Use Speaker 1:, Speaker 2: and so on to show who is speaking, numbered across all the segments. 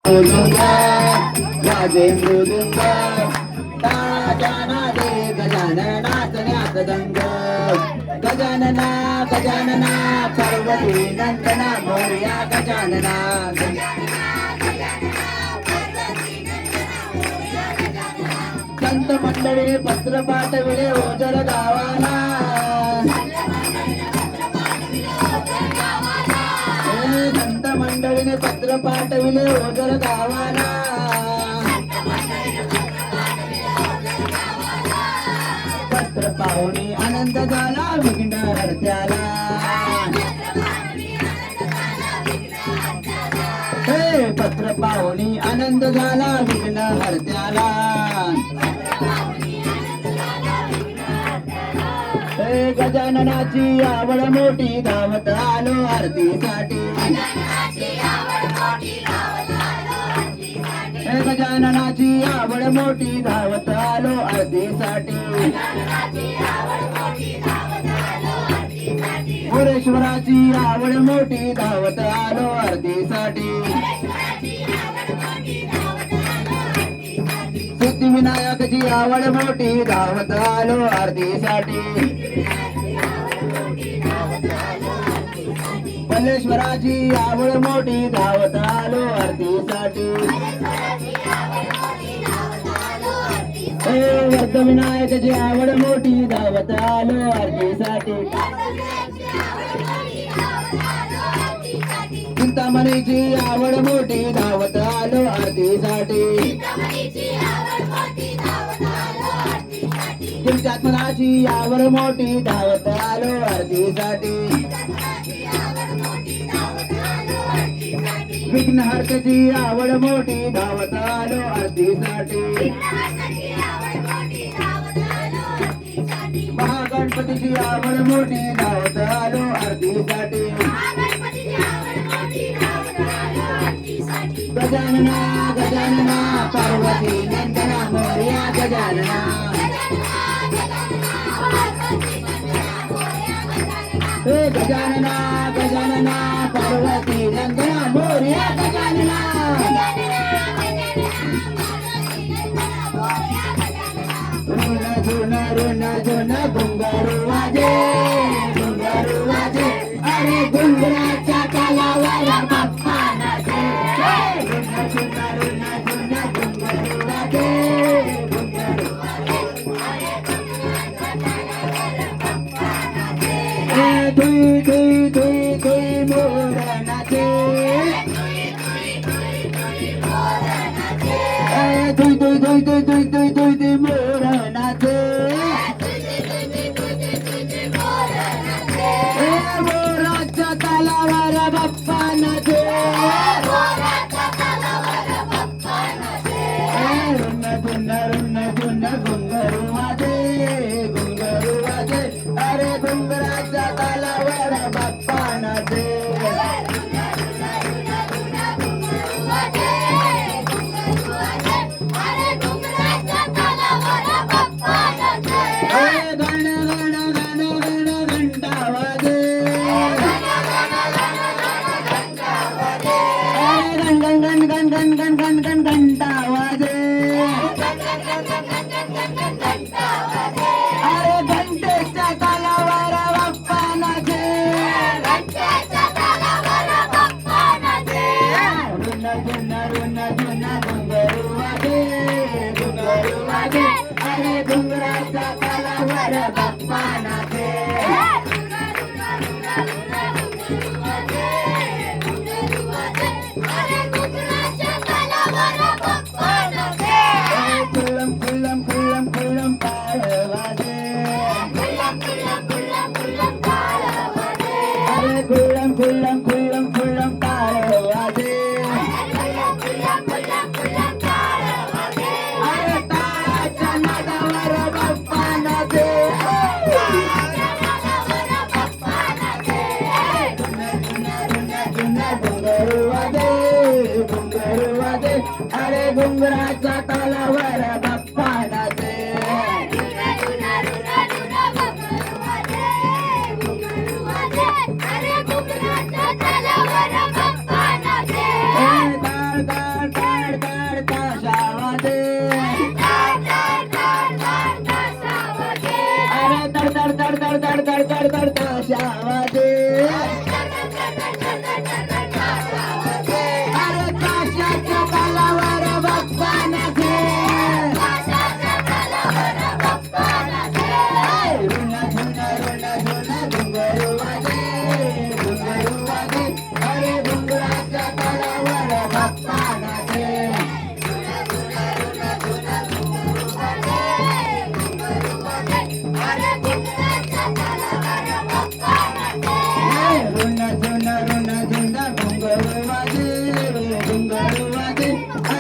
Speaker 1: वाजे मृदुंग टाळाच्या नादे गजाननाच नाचदंग गजानना गजानना पार्वती नंदना मोरया गजानना संत मंडळी पत्र पाठविले ओझर गावाला संत मंडळीने पत्र पाठविले ओझर गावाला पत्र पाहुणी आनंद झाला विघ्न हरत्याला हे पत्र पाहुणी आनंद झाला विघ्न हरत्याला हे गजाननाची आवड मोठी धावत आलो आरतीसाठी हे गजाननाची आवड मोठी धावत आलो आरतीसाठी पुरेश्वराची आवड मोठी धावत आलो आरतीसाठी सिद्धिविनायकची आवड मोठी धावत आलो आरतीसाठी बल्लेश्वराची आवड मोठी धावत आलो आरतीसाठी वर्धविनायकची आवड मोठी धावत आलो आरतीसाठी चिंतामणीची आवड मोठी धावत आलो आरतीसाठी चिंतात्मनाची आवड मोठी धावत आलो आरतीसाठी विघ्नहर्त्याची आवड मोठी धावत आलो आरतीसाठी महागणपतीची आवड मोठी धावत आलो आरतीसाठी गजानना गजानना पार्वती नंदना मोरया गजानना हे गजानना गजानना पार्वती नंदना Morya Gajanana run run run घुंगारू वाजे अरे घुंगराच्या तालावर बाप्पा नाचे रुन घुंगारू वाजे धुई धुई धुई धुई मोर नाचे धुई धुई धुई धुई धुई धुई धुई धुई मोर नाचे मोराच्या तालावर बाप्पा नाचे रुन रुन रुन रुन घुंगरू वाजे अरे घुंगराच्या तालावर बाप्पा नाचे घंटा वाजे अरे घंटेच्या तालावर बाप्पा नाचे रुन रुन घुंगरू वाजे अरे घुंगराच्या तालावर बाप्पा नाचे खुल्लम ताळ वाजे अरे ताळाच्या नादावर बाप्पा नाचे घुंगरू वाजे अरे घुंगराच्या तालावर बाप्पा नाचे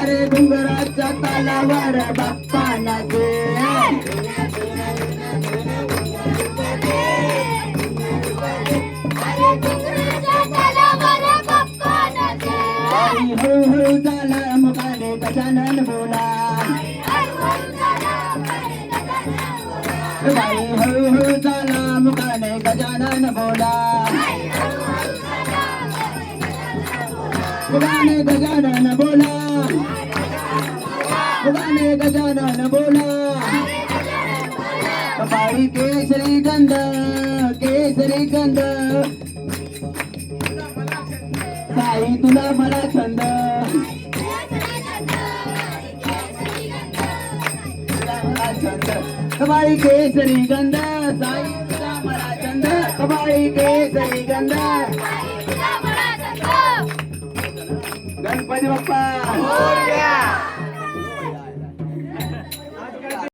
Speaker 1: अरे डोंगराच्या तालावर बाप्पा नाचे हळूहळू झाला मुखाने गजानन बोला बाई हळूहळू झाला मुखाने गजानन बोला मुखाने गजानन बोला मुखाने गजानन बोला बाई केसरी गंध साई तुला मला छंद कबाळी केसरी गंध साई तुला मला छंद कबाळी केसरी गंध गणपती बाप्पा